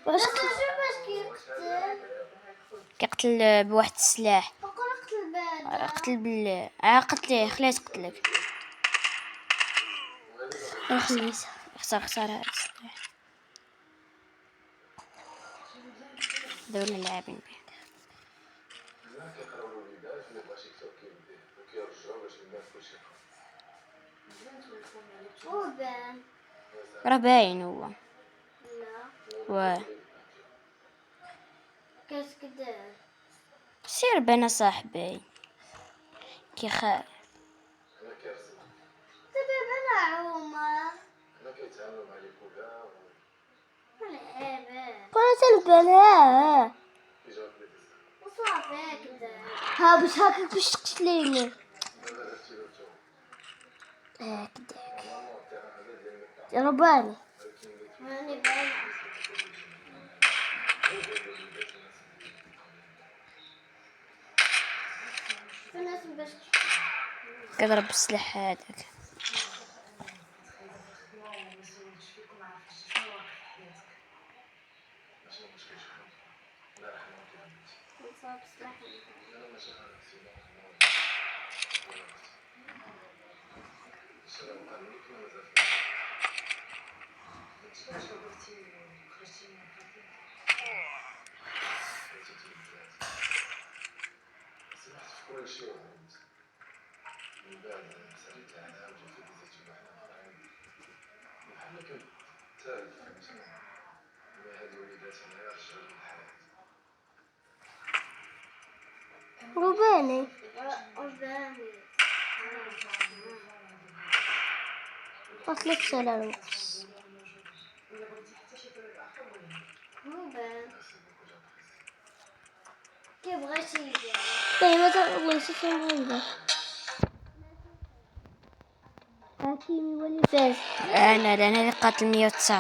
واش كيقتل بواحد السلاح. قتل قتليه، خليه يقتلك. خليه خسر هذا السلاح. دول اللاعبين به. راه باين هو. لا كاش كده سير بنا صاحبي كي خاف تبي بنا عومة انا كيتعاملوا مع الكولا قلت البناء وصافي كده ها باش هاكا باش تقتليني هكذاك رباني ماني باين كضرب بالسلاح هذاك. رباني أطلق سلام كيف غشي طيب ما تقول شو هذا حكيمي ولي فاز. انا اللي قاتل 109.